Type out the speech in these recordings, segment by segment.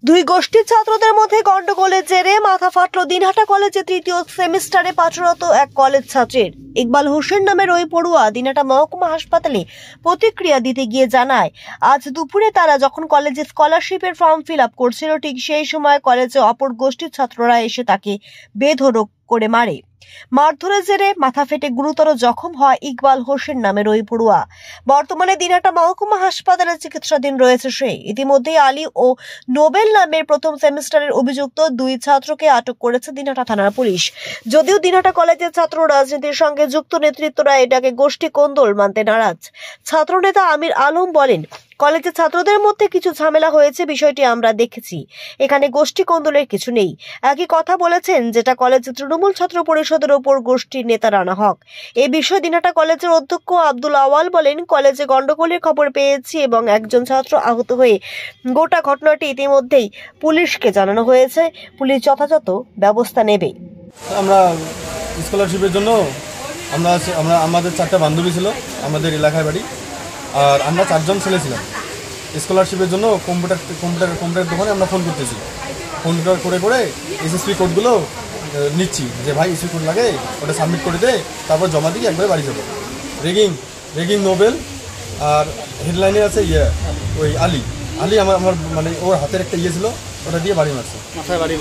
দুই গোষ্ঠীর ছাত্রদের মধ্যে গন্ডগোলের জেরে মাথা ফাটল দিনহাটা কলেজে তৃতীয় সেমিস্টারে পাঠরত এক কলেজ ছাত্রের। ইকবাল হোসেন নামের ওই পড়ুয়া দিনহাটা মহকুমা হাসপাতালে প্রতিক্রিয়া দিতে গিয়ে জানায়, আজ দুপুরে তারা যখন কলেজে স্কলারশিপের ফর্ম ফিল আপ করছিল, ঠিক সেই সময় কলেজে অপর গোষ্ঠীর ছাত্ররা এসে তাকে বেধড়ক করে মারে। মারধরের জেরে মাথা ফেটে গুরুতর জখম হয় ইকবাল হোসেন নামের ওই পড়ুয়া। বর্তমানে দিনহাটা মহকুমা হাসপাতালে চিকিৎসাধীন রয়েছে সে। ইতিমধ্যেই আলী ও নোবেল নামের প্রথম সেমিস্টারের অভিযুক্ত দুই ছাত্রকে আটক করেছে দিনহাটা থানার পুলিশ। যদিও দিনহাটা কলেজের ছাত্র রাজনীতির সঙ্গে যুক্ত নেতৃত্বরা এটাকে গোষ্ঠী কোন্দল মানতে নারাজ। ছাত্রনেতা আমির আলম বলেন, কলেজের ছাত্রদের মধ্যে কিছু ঝামেলা হয়েছে, বিষয়টি আমরা দেখেছি, এখানে গোষ্ঠী কোন্দলের কিছু নেই। একই কথা বলেছেন যেটা কলেজের তৃণমূল ছাত্র পরিষদের ওপর গোষ্ঠীর নেতা রানা হক। এই বিষয়ে দিনহাটা কলেজের অধ্যক্ষ আব্দুল আওয়াল বলেন, কলেজে গন্ডগোলের খবর পেয়েছি এবং একজন ছাত্র আহত হয়ে গোটা ঘটনাটি ইতিমধ্যেই পুলিশকে জানানো হয়েছে। পুলিশ যথাযথ ব্যবস্থা নেবে। আমরা স্কলারশিপের জন্য আমাদের 4টা বান্ধবী ছিল, আমাদের এলাকায় বাড়ি, আর আমরা 4জন ছেলে ছিলাম। স্কলারশিপের জন্য কম্পিউটার দোকানে আমরা ফোন করতেছি। ফোন করে এসএসপি কোডগুলো নিচ্ছি যে ভাই এসএসপি কোড লাগে, ওটা সাবমিট করে দে, তারপর জমা দিয়ে একবারে বাড়ি যাবো। রেগিং নোবেল, আর হেডলাইনে আছে ওই আলী আমার মানে ওর হাতের একটা ছিল, ওটা দিয়ে বাড়ি মারছে, মাথায় বাড়ি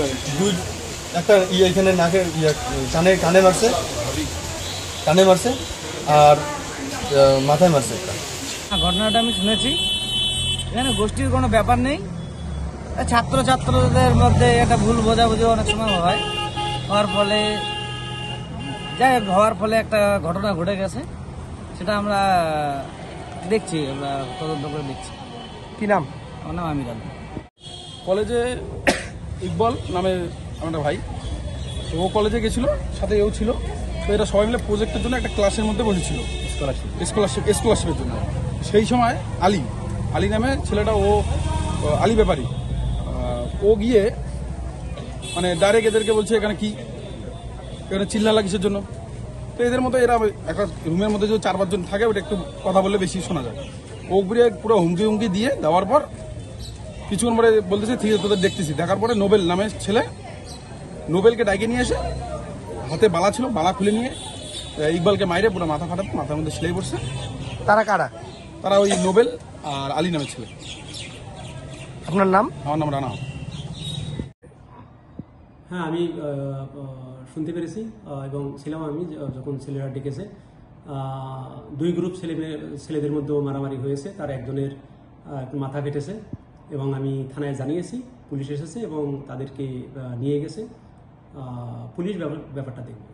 একটা এখানে নাকে কানে মারছে আর মাথায় মারছে একটা। ঘটনাটা আমি শুনেছি, এখানে গোষ্ঠীর কোনো ব্যাপার নেই। ছাত্রদের মধ্যে একটা ভুল বোঝাবুঝি অনেক সময় হওয়ার ফলে একটা ঘটনা ঘটে গেছে, সেটা আমরা দেখছি, আমরা তদন্ত করে দেখছি। কি নাম? আমার নাম আমির আলম। কলেজে ইকবাল নামে আমার ভাই, তো ও কলেজে গেছিল, সাথে এও ছিল। তো এরা সবাই মিলে প্রজেক্টের জন্য একটা ক্লাসের মধ্যে বসেছিল স্কলারশিপের জন্য। সেই সময় আলী নামে ছেলেটা, ও আলী ব্যাপারী, ও গিয়ে মানে ডাইরেক্ট এদেরকে বলছে এখানে চিল্লা কিসের জন্য। তো এদের মতো এরা একটা রুমের মধ্যে যে 4-5 জন থাকে, ওটা একটু কথা বললে বেশি শোনা যায়। ও ঘুরে পুরো হুমকি দিয়ে দেওয়ার পর কিছুক্ষণ পরে বলতেছে ঠিক আছে তোদের দেখতেছি। দেখার পরে নোবেল নামের ছেলে নোবেলকে ডাইকে নিয়ে এসে, হাতে বালা ছিল, বালা খুলে নিয়ে ইকবালকে মাইরে পুরো মাথা ফাটাতে, মাথার মধ্যে সেলাই পড়ছে। তারা কারা? তারা ওই নোবেল আর আলী নামের ছেলে। আপনার নাম? আমার নাম রানা। হ্যাঁ, আমি শুনতে পেরেছি এবং ছিলাম আমি যখন ছেলেরা ডেকেছে। 2 গ্রুপ ছেলেদের মধ্যেও মারামারি হয়েছে, তার একজনের মাথা ফেটেছে এবং আমি থানায় জানিয়েছি, পুলিশ এসেছে এবং তাদেরকে নিয়ে গেছে। পুলিশ ব্যাপারটা দেখবে।